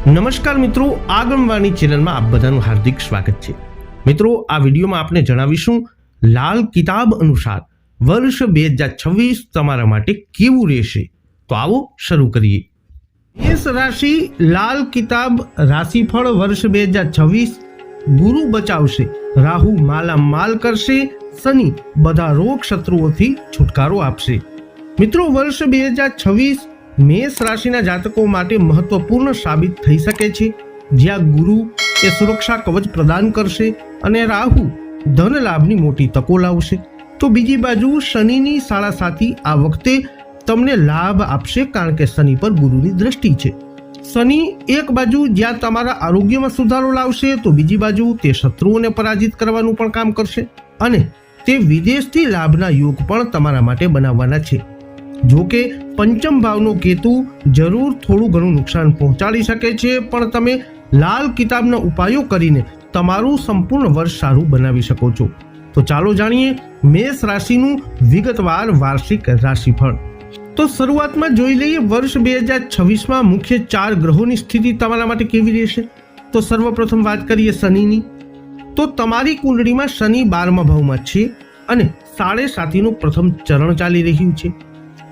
નમસ્કાર મિત્રો, આગમવાણી ચેનલમાં આપ બધાનું હાર્દિક સ્વાગત છે। મિત્રો, આ વિડીયોમાં આપણે જણાવીશું લાલ કિતાબ અનુસાર વર્ષ 2026 તમારા માટે કેવું રહેશે। તો આવો શરૂ કરીએ। મેષ રાશિ લાલ કિતાબ રાશિફળ વર્ષ 2026। ગુરુ બચાવશે, રાહુ માલામાલ કરશે, શનિ બધા રોગ શત્રુઓથી છુટકારો આપશે। મિત્રો, વર્ષ 2026 મેષ રાશિના જાતકો માટે મહત્વપૂર્ણ સાબિત થઈ શકે છે, જ્યાં ગુરુ એ સુરક્ષા કવચ પ્રદાન કરશે અને રાહુ ધન લાભની મોટી તકો લાવશે। તો બીજી બાજુ શનિની સાડા સાથી આ વખતે તમને લાભ આપશે, કારણ કે શનિ પર ગુરુની દ્રષ્ટિ છે। શનિ એક બાજુ જ્યાં તમારા આરોગ્યમાં સુધારો લાવશે, તો બીજી બાજુ તે શત્રુઓને પરાજિત કરવાનું પણ કામ કરશે અને તે વિદેશથી લાભના યોગ પણ તમારા માટે બનાવવાના છે। જો કે પંચમ ભાવનો કેતુ જરૂર થોડું ઘણું નુકસાન પહોંચાડી શકે છે, પણ તમે લાલ કિતાબના ઉપાયો કરીને તમારું સંપૂર્ણ વર્ષ સારું બનાવી શકો છો। તો ચાલો જાણીએ મેષ રાશિનું વિગતવાર વાર્ષિક રાશિફળ। તો શરૂઆતમાં જોઈ લઈએ વર્ષ 2026માં મુખ્ય 4 ગ્રહોની સ્થિતિ તમારા માટે કેવી રહેશે। તો સર્વપ્રથમ વાત કરીએ શનિની। તો તમારી કુંડળીમાં શનિ 12મા ભાવમાં છે અને 7.5નું પ્રથમ ચરણ ચાલી રહ્યું છે।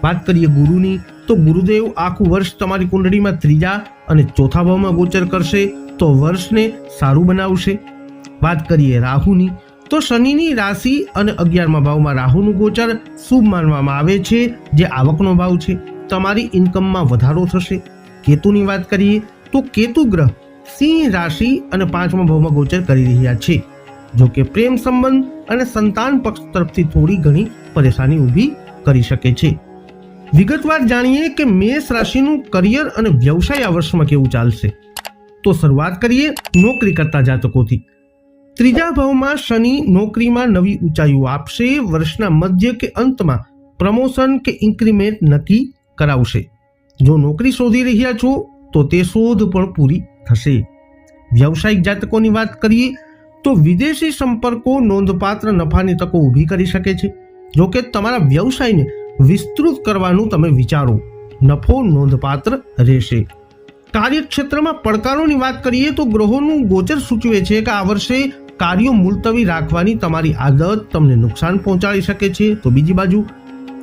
વાત કરીએ ગુરુની, તો ગુરુદેવ આખું વર્ષ તમારી કુંડળીમાં 3જા અને 4થા ભાવમાં ગોચર કરશે, તો વર્ષને સારું બનાવશે। વાત કરીએ રાહુની, તો શનિની રાશિ અને 11મા ભાવમાં રાહુનું ગોચર શુભ માનવામાં આવે છે, જે આવકનો ભાવ છે। તમારી ઇન્કમમાં વધારો થશે। કેતુની વાત કરીએ, તો કેતુ ગ્રહ સિંહ રાશિ અને 5મા ભાવમાં ગોચર કરી રહ્યા છે। જો કે પ્રેમ સંબંધ અને સંતાન પક્ષ તરફથી થોડી ઘણી પરેશાની ઊભી કરી શકે છે। વિગતવાર જાણીએ કે મેષ રાશિનું કરિયર અને વ્યવસાય આ વર્ષમાં કેવું ચાલશે। તો શરૂઆત કરીએ નોકરી કરતા જાતકોથી। 3જા ભાવમાં શનિ નોકરીમાં નવી ઊંચાઈઓ આપશે। વર્ષના મધ્ય કે અંતમાં પ્રમોશન કે ઇન્ક્રીમેન્ટ નક્કી કરાવશે। જો નોકરી શોધી રહ્યા છો તો તે શોધ પણ પૂરી થશે। વ્યવસાયિક જાતકોની વાત કરીએ, તો વિદેશી સંપર્કો નોંધપાત્ર નફાની તકો ઊભી કરી શકે છે। જો કે તમારા વ્યવસાયને વિસ્તૃત કરવાનું તમે વિચારો, નફો નોંધપાત્ર રહેશે। કાર્યક્ષેત્રમાં પડકારોની વાત કરીએ, તો ગ્રહોનું ગોચર સૂચવે છે કે આ વર્ષે કાર્યો મુલતવી રાખવાની તમારી આદત તમને નુકસાન પહોંચાડી શકે છે। તો બીજી બાજુ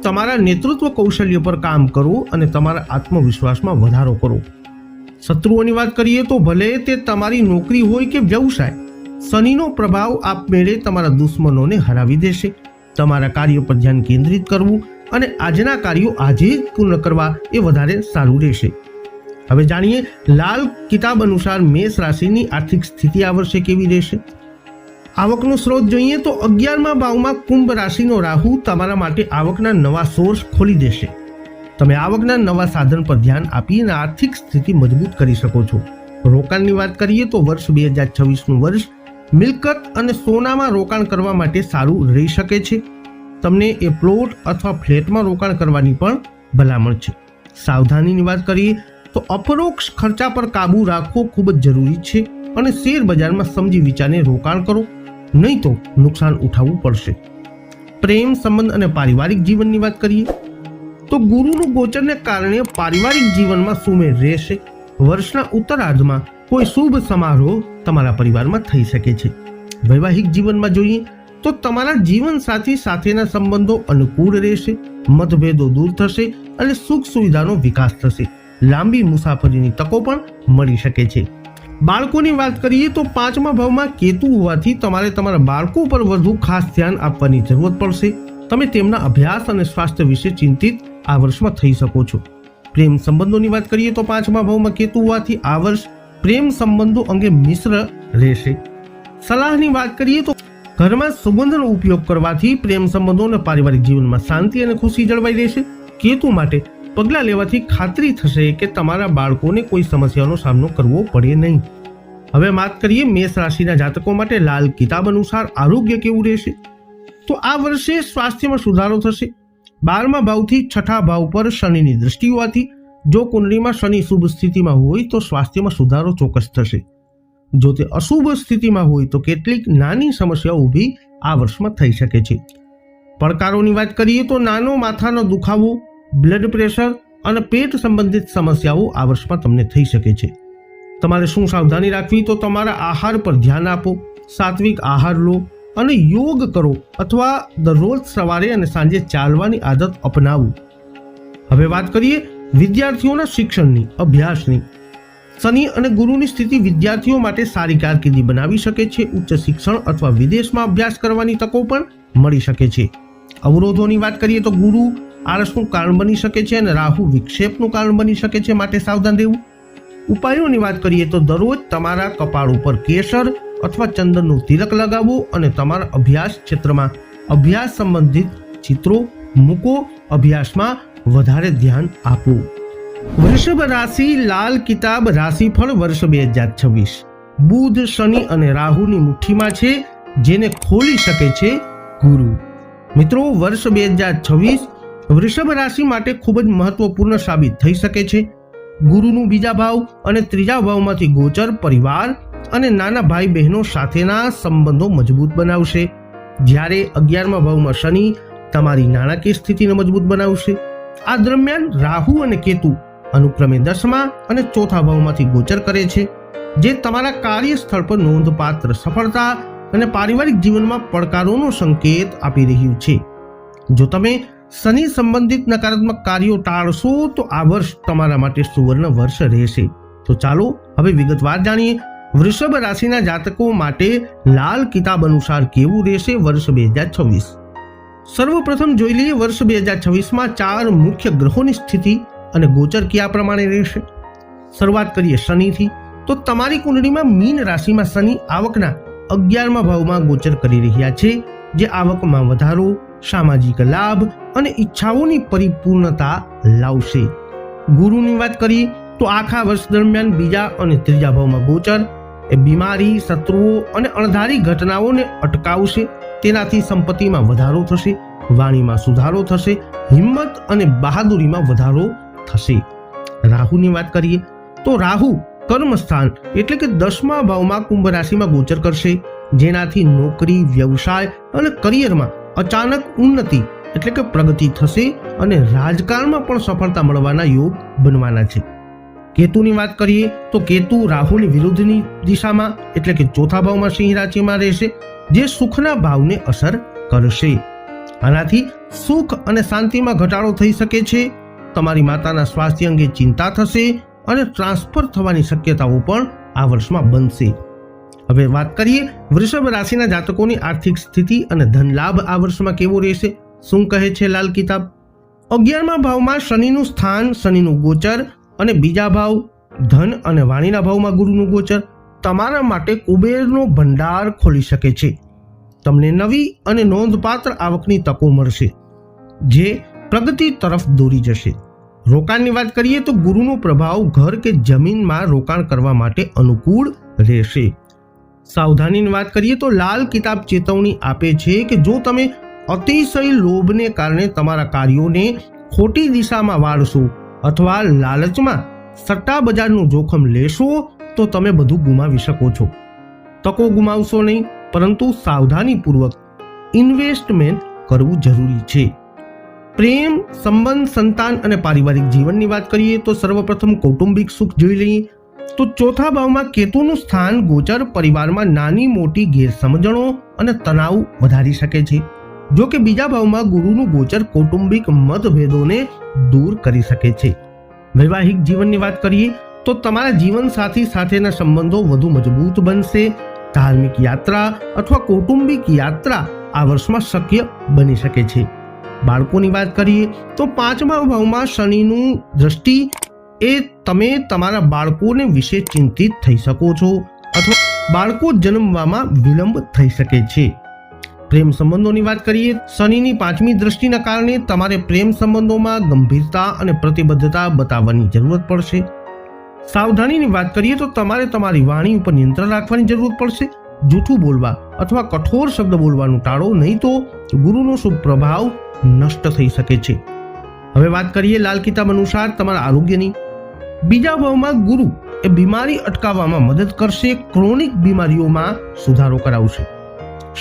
તમારા નેતૃત્વ કૌશલ્ય પર કામ કરો અને તમારા આત્મવિશ્વાસમાં વધારો કરો। શત્રુઓની વાત કરીએ, તો ભલે તે તમારી નોકરી હોય કે વ્યવસાય, શનિનો પ્રભાવ આપમેળે તમારા દુશ્મનોને હરાવી દેશે। તમારા કાર્ય પર ધ્યાન કેન્દ્રિત કરવું અને આજના કાર્યો આજે જ પૂર્ણ કરવા એ વધારે સારું રહેશે। હવે જાણીએ લાલ કિતાબ અનુસાર મેષ રાશિની આર્થિક સ્થિતિ આ વર્ષે કેવી રહેશે। આવકનો સ્ત્રોત જોઈએ, તો 11મા ભાવમાં કુંભ રાશિનો રાહુ તમારા માટે આવકના નવા સોર્સ ખોલી દેશે। તમે આવકના નવા સાધન પર ધ્યાન આપીને આર્થિક સ્થિતિ મજબૂત કરી શકો છો। રોકાણની વાત કરીએ, તો વર્ષ 2026નું વર્ષ મિલકત અને સોનામાં રોકાણ કરવા માટે સારું રહી શકે છે। તમને એ પ્લોટ અથવા ફ્લેટમાં રોકાણ કરવાની પણ ભલામણ છે। સાવધાનીની વાત કરીએ, તો અપરોક્ષ ખર્ચા પર કાબુ રાખવો ખૂબ જ જરૂરી છે અને શેર બજારમાં સમજી વિચારીને રોકાણ કરો, નહીં તો નુકસાન ઉઠાવવું પડશે। પ્રેમ સંબંધ અને પારિવારિક જીવનની વાત કરીએ, તો ગુરુનું ગોચરને કારણે પારિવારિક જીવનમાં સુમેળ રહેશે। વર્ષના ઉત્તરાર્ધમાં કોઈ શુભ સમારોહ તમારા પરિવારમાં થઈ શકે છે। વૈવાહિક જીવનમાં જોઈએ, તો તમારા જીવન સાથી સાથેના સંબંધો અનુકૂળ રહેશે, મતભેદો દૂર થશે અને સુખ સુવિધાનો વિકાસ થશે। લાંબી મુસાફરીની તકો પણ મળી શકે છે। બાળકોની વાત કરીએ, તો 5મા ભાવમાં કેતુ હોવાથી તમારે તમારા બાળકો પર વધુ ખાસ ધ્યાન આપવાની જરૂરત પડશે। તમે તેમના અભ્યાસ અને સ્વાસ્થ્ય વિશે ચિંતિત આ વર્ષમાં થઈ શકો છો। પ્રેમ સંબંધોની વાત કરીએ, તો 5મા ભાવમાં કેતુ હોવાથી આ વર્ષ પ્રેમ સંબંધો અંગે મિશ્ર રહેશે। સલાહની વાત કરીએ, તો ઘરમાં સુગંધનો ઉપયોગ કરવાથી પ્રેમ સંબંધો અને પારિવારિક જીવનમાં શાંતિ અને ખુશી જળવાઈ રહેશે। કેતુ માટે પગલાં લેવાથી ખાતરી થશે કે તમારા બાળકોને કોઈ સમસ્યાનો સામનો કરવો પડે નહીં। હવે વાત કરીએ મેષ રાશિના જાતકો માટે લાલ કિતાબ અનુસાર આરોગ્ય કેવું રહેશે। તો આ વર્ષે સ્વાસ્થ્યમાં સુધારો થશે। 12મા ભાવથી 6થા ભાવ પર શનિની દ્રષ્ટિ હોવાથી જો કુંડળીમાં શનિ શુભ સ્થિતિમાં હોય તો સ્વાસ્થ્યમાં સુધારો ચોક્કસ થશે। જો તે અશુભ સ્થિતિમાં હોય તો કેટલીક નાની સમસ્યાઓ ઊભી આ વર્ષમાં થઈ શકે છે। પડકારોની વાત કરીએ, તો નાનો માથાનો દુખાવો, બ્લડ પ્રેશર અને પેટ સંબંધિત સમસ્યાઓ આ વર્ષમાં તમને થઈ શકે છે। તમારે શું સાવધાની રાખવી? તો તમારા આહાર પર ધ્યાન આપો, સાત્વિક આહાર લો અને યોગ કરો અથવા દરરોજ સવારે અને સાંજે ચાલવાની આદત અપનાવો. હવે વાત કરીએ વિદ્યાર્થીઓના શિક્ષણની, અભ્યાસની. શનિ અને ગુરુની સ્થિતિ વિદ્યાર્થીઓ માટે સારી કારકિર્દી બનાવી શકે છે. ઉચ્ચ શિક્ષણ અથવા વિદેશમાં અભ્યાસ કરવાની તકો પણ મળી શકે છે. અવરોધોની વાત કરીએ તો ગુરુ આળસનું કારણ બની શકે છે અને રાહુ વિક્ષેપનું કારણ બની શકે છે, માટે સાવધાન રહેવું. ઉપાયોની વાત કરીએ તો દરરોજ તમારા કપાળ ઉપર કેસર અથવા ચંદનનું તિલક લગાવો અને તમારા અભ્યાસ ક્ષેત્રમાં અભ્યાસ સંબંધિત ચિત્રો મૂકો. અભ્યાસમાં વધારે ધ્યાન આપો. વૃષભ રાશિ લાલ કિતાબ રાશિફળ વર્ષ 2026. બુધ, શનિ અને રાહુની મુઠ્ઠીમાં છે, જેને ખોલી શકે છે ગુરુ. મિત્રો, વર્ષ 2026 વૃષભ રાશિ માટે ખૂબ જ મહત્વપૂર્ણ સાબિત થઈ શકે છે. ગુરુનું બીજા ભાવ અને ત્રીજા ભાવમાંથી ગોચર પરિવાર અને નાના ભાઈ બહેનો સાથેના સંબંધો મજબૂત બનાવશે, જ્યારે 11મા ભાવમાં શનિ તમારી નાણાકીય સ્થિતિને મજબૂત બનાવશે. આ દરમિયાન રાહુ અને કેતુ અનુક્રમે 10મા અને 4થા ભાવમાંથી ગોચર કરે છે, જે તમારા કાર્યસ્થળ પર નોંધપાત્ર સફળતા અને પારિવારિક જીવનમાં પડકારોનો સંકેત આપી રહ્યું છે. જો તમે શનિ સંબંધિત નકારાત્મક કાર્યો ટાળશો તો આ વર્ષ તમારા માટે સુવર્ણ વર્ષ રહેશે. તો ચાલો હવે વિગતવાર જાણીએ વૃષભ રાશિના જાતકો માટે લાલ કિતાબ અનુસાર કેવું રહેશે વર્ષ 2026. સર્વપ્રથમ જોઈ લઈએ વર્ષ 2026માં 4 મુખ્ય ગ્રહોની સ્થિતિ અને ગોચર કયા પ્રમાણે રહેશે. શરૂઆત કરીએ શનિથી. તો તમારી કુંડળીમાં મીન રાશિમાં શનિ આવકના 11મા ભાવમાં ગોચર કરી રહ્યા છે, જે આવકમાં વધારો, સામાજિક લાભ અને ઈચ્છાઓની પરિપૂર્ણતા લાવશે. ગુરુની વાત કરીએ તો આખા વર્ષ દરમિયાન બીજા અને ત્રીજા ભાવમાં ગોચર એ બીમારી, શત્રુઓ અને અણધારી ઘટનાઓને અટકાવશે. તેનાથી સંપત્તિમાં વધારો થશે, વાણીમાં સુધારો થશે, હિંમત અને બહાદુરીમાં વધારો થશે. રાહુની વાત કરીએ તો રાહુ કર્મસ્થાન એટલે કે 10મા ભાવમાં કુંભ રાશિમાં ગોચર કરશે, જેનાથી નોકરી, વ્યવસાય અને કરિયરમાં અચાનક ઉન્નતિ એટલે કે પ્રગતિ થશે અને રાજકારણમાં પણ સફળતા મળવાના યોગ બનવાના છે. કેતુની વાત કરીએ તો કેતુ રાહુની વિરુદ્ધની દિશામાં એટલે કે 4થા ભાવમાં સિંહ રાશિમાં રહેશે, જે સુખના ભાવને અસર કરશે. આનાથી સુખ અને શાંતિમાં ઘટાડો થઈ શકે છે. તમારી માતાના સ્વાસ્થ્ય અંગે ચિંતા થશે અને ટ્રાન્સફર થવાની શક્યતાઓ પણ આ વર્ષમાં બનશે. હવે વાત કરીએ વૃષભ રાશિના જાતકોની આર્થિક સ્થિતિ અને ધન લાભ આ વર્ષમાં કેવો રહેશે. શું કહે છે લાલ કિતાબ? 11મા ભાવમાં શનિનું સ્થાન, શનિનું ગોચર અને બીજા ભાવ ધન અને વાણીના ભાવમાં ગુરુનું ગોચર તમારા માટે કુબેરનો ભંડાર ખોલી શકે છે. તમને નવી અને નોંધપાત્ર આવકની તકો મળશે, જે પ્રગતિ તરફ દોરી જશે. રોકાણની વાત કરીએ તો ગુરુનો પ્રભાવ ઘર કે જમીનમાં રોકાણ કરવા માટે અનુકૂળ રહેશે. સાવધાનીની વાત કરીએ તો લાલ કિતાબ ચેતવણી આપે છે કે જો તમે અતિશય લોભને કારણે તમારા કાર્યોને ખોટી દિશામાં વાળશો અથવા લાલચમાં સટ્ટા બજારનું જોખમ લેશો તો તમે બધું ગુમાવી શકો છો. તકો ગુમાવશો નહીં, પરંતુ સાવધાનીપૂર્વક ઇન્વેસ્ટમેન્ટ કરવું જરૂરી છે. પ્રેમ, સંબંધ, સંતાન અને પારિવારિક જીવનની વાત કરીએ તો સર્વપ્રથમ કૌટુંબિક સુખ જોઈ લઈએ. તો 4થા ભાવમાં કેતુનું સ્થાન ગોચર પરિવારમાં નાની મોટી ગેરસમજણો અને તણાવ વધારી શકે છે. જો કે બીજા ભાવમાં ગુરુનું ગોચર કૌટુંબિક મતભેદોને દૂર કરી શકે છે. વૈવાહિક જીવનની વાત કરીએ તો તમારા જીવનસાથી સાથેના સંબંધો વધુ મજબૂત બનશે. ધાર્મિક યાત્રા અથવા કૌટુંબિક યાત્રા આ વર્ષમાં શક્ય બની શકે છે. બાળકોની વાત કરીએ તો 5મા ભાવમાં શનિનું દ્રષ્ટિ એ તમે તમારા બાળકોને વિશે ચિંતિત થઈ શકો છો અથવા બાળકો જન્મવામાં વિલંબ થઈ શકે છે. પ્રેમ સંબંધોની વાત કરીએ શનિની 5મી દ્રષ્ટિના કારણે તમારે પ્રેમ સંબંધોમાં ગંભીરતા અને પ્રતિબદ્ધતા બતાવવાની જરૂરત પડશે. સાવધાનીની વાત કરીએ તો તમારે તમારી વાણી ઉપર નિયંત્રણ રાખવાની જરૂર પડશે. જૂઠું બોલવા અથવા કઠોર શબ્દ બોલવાનું ટાળો, નહીં તો ગુરુનો શુભ પ્રભાવ નષ્ટ થઈ શકે છે. હવે વાત કરીએ લાલ કિતાબ અનુસાર તમારા આરોગ્યની. બીજા ભાવમાં ગુરુ એ બીમારી અટકાવવામાં મદદ કરશે, ક્રોનિક બીમારીઓમાં સુધારો કરાવશે.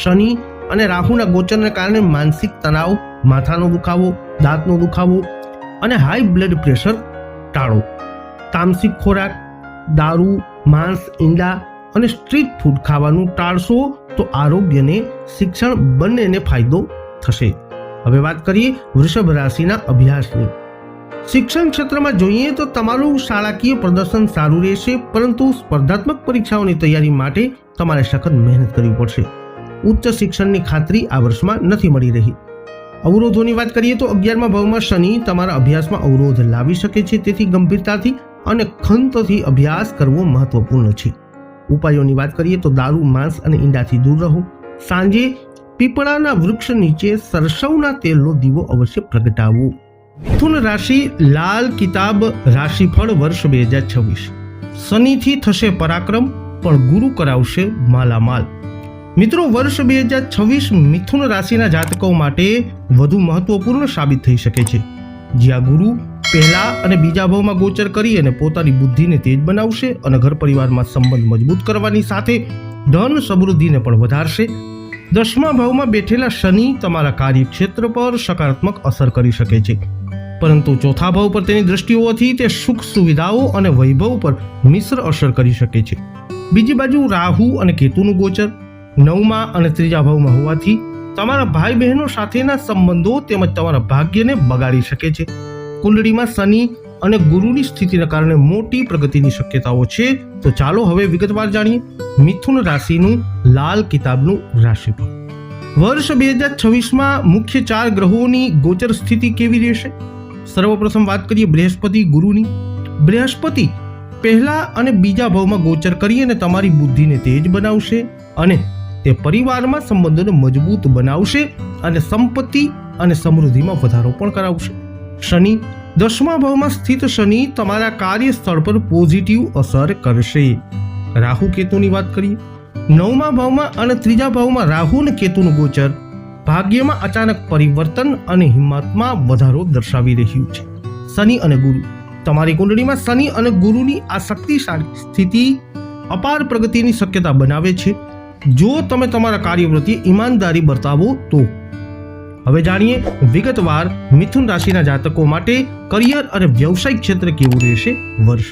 શનિ અને રાહુના ગોચરને કારણે માનસિક તણાવ, માથાનો દુખાવો, દાંતનો દુખાવો અને હાઈ બ્લડ પ્રેશર ટાળો. તામસિક ખોરાક, દારૂ, માંસ, ઈંડા અને સ્ટ્રીટ ફૂડ ખાવાનું ટાળશો તો આરોગ્યને શિક્ષણ બંનેને ફાયદો થશે. હવે વાત કરીએ વૃષભ રાશિના અભ્યાસની. શિક્ષણ ક્ષેત્રમાં જોઈએ તો તમારું શાળાકીય પ્રદર્શન સારું રહેશે, પરંતુ સ્પર્ધાત્મક પરીક્ષાઓની તૈયારી માટે તમારે સખત મહેનત કરવી પડશે. ઉચ્ચ શિક્ષણની ખાતરી આ વર્ષમાં નથી મળી રહી. અવરોધોની વાત કરીએ તો 11મા ભાવમાં શનિ તમારા અભ્યાસમાં અવરોધ લાવી શકે છે, તેથી ગંભીરતાથી અને ખંતથી અભ્યાસ કરવો મહત્વપૂર્ણ છે. ઉપાયોની વાત કરીએ તો દારૂ, માંસ અને ઈંડાથી દૂર રહો. સાંજે પીપળાના વૃક્ષ નીચે સરસવના તેલનો દીવો અવશ્ય પ્રગટાવવો. મિથુન રાશિ. લાલ કિતાબ રાશિફળ વર્ષ 2026. શનિથી થશે પરાક્રમ, પણ ગુરુ કરાવશે માલામાલ. મિત્રો, વર્ષ 2026 મિથુન રાશિના જાતકો માટે વધુ મહત્વપૂર્ણ સાબિત થઈ શકે છે. જ્યાં ગુરુ પહેલા અને બીજા ભાવમાં ગોચર કરી અને પોતાની બુદ્ધિને તેજ બનાવશે અને ઘર પરિવારમાં સંબંધ મજબૂત કરવાની સાથે ધન સમૃદ્ધિને પણ વધારશે. 10મા ભાવમાં બેઠેલા શનિ તમારા કાર્યક્ષેત્ર પર સકારાત્મક અસર કરી શકે છે, પરંતુ ચોથા ભાવ પર તેની દ્રષ્ટિ હોવાથી તે સુખ સુવિધાઓ અને વૈભવ પર મિશ્ર અસર કરી શકે છે. બીજી બાજુ રાહુ અને કેતુનું ગોચર 9મા અને 3જા ભાવમાં હોવાથી તમારા ભાઈ બહેનો સાથેના સંબંધો તેમજ તમારા ભાગ્યને બગાડી શકે છે. કુંડળીમાં શનિ અને ગુરુની સ્થિતિના કારણે મોટી પ્રગતિની શક્યતાઓ છે. તો ચાલો હવે વિગતવાર જાણીએ મિથુન રાશિનું લાલ કિતાબનું રાશિફળ. વર્ષ 2026માં મુખ્ય 4 ગ્રહોની ગોચર સ્થિતિ કેવી રહેશે? સર્વપ્રથમ વાત કરીએ બૃહસ્પતિ ગુરુની. બૃહસ્પતિ પહેલા અને બીજા ભાવમાં ગોચર કરી અને તમારી બુદ્ધિને તેજ બનાવશે અને તે પરિવારમાં સંબંધોને મજબૂત બનાવશે અને સંપત્તિ અને સમૃદ્ધિમાં વધારો પણ કરાવશે. શનિ 10મા ભાવમાં સ્થિત શનિ તમારા કાર્યસ્થળ પર પોઝિટિવ અસર કરશે. રાહુ કેતુની વાત કરીએ. 9મા ભાવમાં અને 3જા ભાવમાં રાહુ અને કેતુનું ગોચર ભાગ્યમાં અચાનક પરિવર્તન અને હિંમતમાં વધારો દર્શાવી રહ્યું છે. શનિ અને ગુરુ. તમારી કુંડળીમાં શનિ અને ગુરુની આ શક્તિશાળી સ્થિતિ અપાર પ્રગતિની શક્યતા બનાવે છે, જો તમે તમારા કાર્ય પ્રત્યે ઈમાનદારી બતાવો તો. હવે જાણીએ વિગતવાર મિથુન રાશિના જાતકો માટે કરિયર અને વ્યવસાયિક ક્ષેત્ર કેવું રહેશે વર્ષ.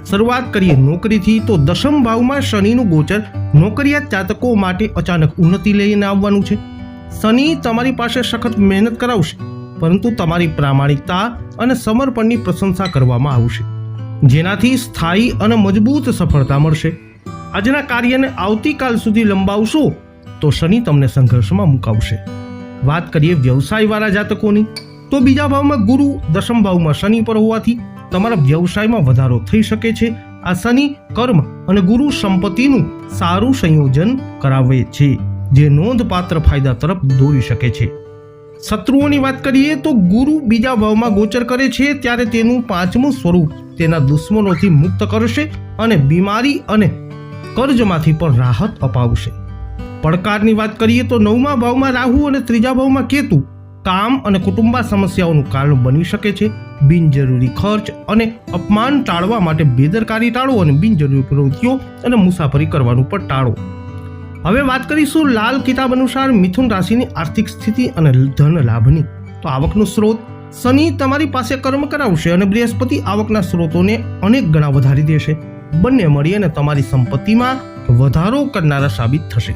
શરૂઆત કરીએ નોકરીથી. તો 10મ ભાવમાં શનિનું ગોચર નોકરિયાત જાતકો માટે અચાનક ઉન્નતિ લઈને આવવાનું છે. શનિ તમારી પાસે સખત મહેનત કરાવશે, પરંતુ તમારી પ્રામાણિકતા અને સમર્પણની પ્રશંસા કરવામાં આવશે, જેનાથી સ્થાયી અને મજબૂત સફળતા મળશે. આજના કાર્યને આવતીકાલ સુધી લંબાવશો તો શનિ તમને સંઘર્ષમાં મુકાવશે. વાત કરીએ વ્યવસાયવાળા જાતકોની. તો બીજા ભાવમાં ગુરુ, 10મ ભાવમાં શનિ પર હોવાથી તમારા વ્યવસાયમાં વધારો થઈ શકે છે. આ શનિ કર્મ અને ગુરુ સંપત્તિનું સારું સંયોજન કરાવે છે, જે નોંધપાત્ર ફાયદા તરફ દોરી શકે છે. શત્રુઓની વાત કરીએ તો ગુરુ બીજા ભાવમાં ગોચર કરે છે ત્યારે તેનું 5મું સ્વરૂપ તેના દુશ્મનોથી મુક્ત કરશે અને બીમારી અને કર્જમાંથી પણ રાહત અપાવશે. પડકારની વાત કરીએ તો 9મા ભાવમાં રાહુ અને 3જા ભાવમાં કેતુ કામ અને કુટુંબા સમસ્યાઓનું કારણ બની શકે છે. બિનજરૂરી ખર્ચ અને અપમાન ટાળવા માટે બેદરકારી ટાળો અને બિનજરૂરી પ્રવૃત્તિઓ અને મુસાફરી કરવાનું પણ ટાળો. હવે વાત કરીશું લાલ કિતાબ અનુસાર મિથુન રાશિની આર્થિક સ્થિતિ અને ધન લાભની. તો આવકનો સ્ત્રોત. શનિ તમારી પાસે કર્મ કરાવશે અને બૃહસ્પતિ આવકના સ્ત્રોતોને અનેક ગણા વધારી દેશે. બંને મળી અને તમારી સંપત્તિમાં વધારો કરનારા સાબિત થશે.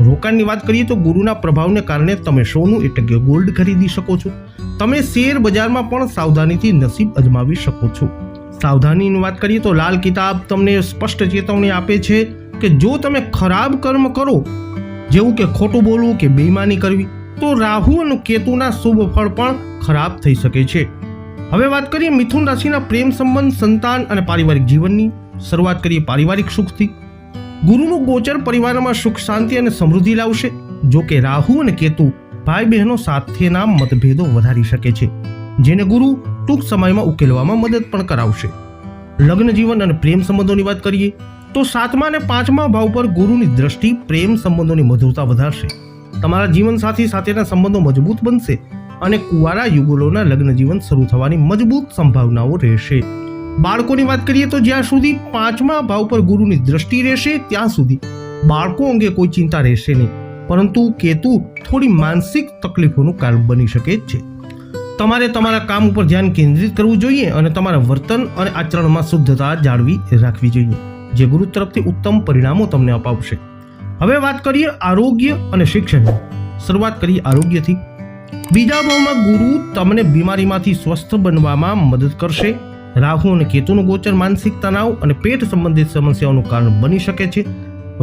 રોકાણની વાત કરીએ તો ગુરુના પ્રભાવને કારણે તમે સોનું એટલે કે ગોલ્ડ ખરીદી શકો છો. તમે શેર બજારમાં પણ સાવધાનીથી નસીબ અજમાવી શકો છો. સાવધાનીની વાત કરીએ તો લાલ કિતાબ તમને સ્પષ્ટ ચેતવણી આપે છે કે જો તમે ખરાબ કર્મ કરો, જેવું કે ખોટું બોલવું કે બેઈમાની કરવી, તો રાહુ અને કેતુના શુભ ફળ પણ ખરાબ થઈ શકે છે. હવે વાત કરીએ મિથુન રાશિના પ્રેમ સંબંધ, સંતાન અને પારિવારિક જીવનની. શરૂઆત કરીએ પારિવારિક સુખથી. ગુરુનું ગોચર પરિવારમાં સુખ, શાંતિ અને સમૃદ્ધિ લાવશે. જો કે રાહુ અને કેતુ ભાઈ બહેનો સાથેના મતભેદો વધારી શકે છે, જેને ગુરુ ટૂંક સમયમાં ઉકેલવામાં મદદ પણ કરાવશે. લગ્ન જીવન અને પ્રેમ સંબંધોની વાત કરીએ તો 7મા અને 5મા ભાવ પર ગુરુની દ્રષ્ટિ પ્રેમ સંબંધોની મધુરતા વધારશે. તમારા જીવનસાથી સાથેના સંબંધો મજબૂત બનશે અને કુંવારા યુગલોના લગ્ન જીવન શરૂ થવાની મજબૂત સંભાવનાઓ રહેશે. બાળકોની વાત કરીએ તો જ્યાં સુધી 5મા ભાવ પર ગુરુની દ્રષ્ટિ રહેશે ત્યાં સુધી બાળકો અંગે કોઈ ચિંતા રહેશે નહીં, પરંતુ કેતુ થોડી માનસિક તકલીફોનું કારણ બની શકે છે. તમારે તમારા કામ ઉપર ધ્યાન કેન્દ્રિત કરવું જોઈએ અને તમારા વર્તન અને આચરણમાં શુદ્ધતા જાળવી રાખવી જોઈએ. જે ગુરુ તરફથી ઉત્તમ પરિણામો તમને અપાવશે. હવે વાત કરીએ આરોગ્ય અને શિક્ષણની. શરૂઆત કરીએ આરોગ્યથી. બીજા ભાવમાં ગુરુ તમને બીમારીમાંથી સ્વસ્થ બનવામાં મદદ કરશે. રાહુ અને કેતુનું ગોચર માનસિક તણાવ અને પેટ સંબંધિત સમસ્યાઓનું કારણ બની શકે છે.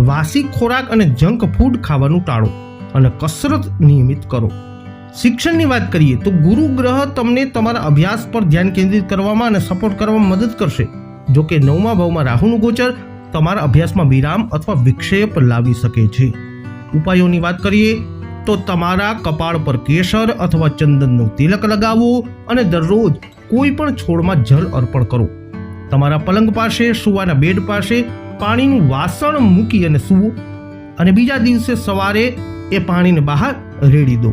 વાસી ખોરાક અને જંક ફૂડ ખાવાનું ટાળો અને કસરત નિયમિત કરો. શિક્ષણની વાત કરીએ તો ગુરુ ગ્રહ તમને તમારા અભ્યાસ પર ધ્યાન કેન્દ્રિત કરવામાં અને સપોર્ટ કરવામાં મદદ કરશે. જો કે 9મા ભાવમાં રાહુનું ગોચર તમારા અભ્યાસમાં વિરામ અથવા વિક્ષેપ લાવી શકે છે. ઉપાયોની વાત કરીએ તો તમારા કપાળ પર કેસર અથવા ચંદનનું તિલક લગાવો અને દરરોજ કોઈ પણ છોડમાં જળ અર્પણ કરો. તમારા પલંગ પાસે, સુવાના બેડ પાસે પાણીનું વાસણ મૂકી અને સૂવો અને બીજા દિવસે સવારે એ પાણીને બહાર રેડી દો.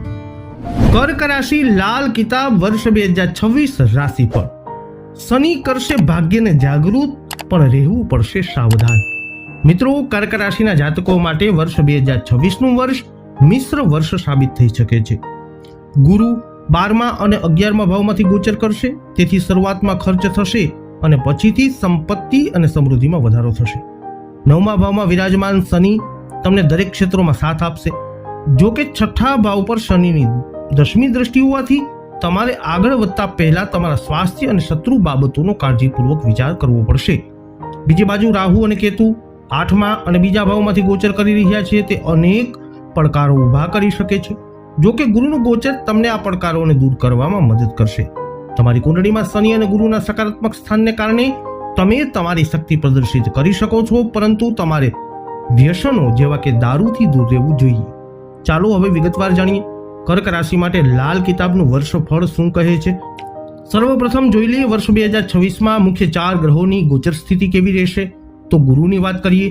કર્ક રાશિ લાલ કિતાબ વર્ષ 2026 રાશિફળ. શનિ કરશે ભાગ્યને જાગૃત, પણ રહેવું પડશે સાવધાન. મિત્રો, કર્ક રાશિના જાતકો માટે વર્ષ 2026નું વર્ષ મિશ્ર વર્ષ સાબિત થઈ શકે છે. ગુરુ 12મા અને 11મા ભાવમાંથી ગોચર કરશે, તેથી શરૂઆતમાં ખર્ચ થશે અને પછીથી સંપત્તિ અને સમૃદ્ધિમાં વધારો થશે. 9મા ભાવમાં વિરાજમાન શનિ તમને દરેક ક્ષેત્રોમાં સાથ આપશે. જો કે 6થા ભાવ પર શનિની 10મી દ્રષ્ટિ હોવાથી તમારે આગળ વધતા પહેલા તમારા સ્વાસ્થ્ય અને શત્રુ બાબતોનો કાળજીપૂર્વક વિચાર કરવો પડશે. બીજી બાજુ રાહુ અને કેતુ 8મા અને બીજા ભાવમાંથી ગોચર કરી રહ્યા છે, તે અનેક પડકારો ઊભા કરી શકે છે. જો કે ગુરુનું ગોચર તમને આ પડકારોને દૂર કરવામાં મદદ કરશે. તમારી કુંડળીમાં શનિ અને ગુરુના સકારાત્મક સ્થાનને કારણે તમે તમારી શક્તિ પ્રદર્શિત કરી શકો છો, પરંતુ તમારે વ્યસનો જેવા કે દારૂથી દૂર રહેવું જોઈએ. ચાલો હવે વિગતવાર જાણીએ કર્ક રાશિ માટે લાલ કિતાબનું વર્ષફળ શું કહે છે. સર્વપ્રથમ જોઈ લઈએ વર્ષ 2026માં મુખ્ય 4 ગ્રહોની ગોચર સ્થિતિ કેવી રહેશે. તો ગુરુની વાત કરીએ.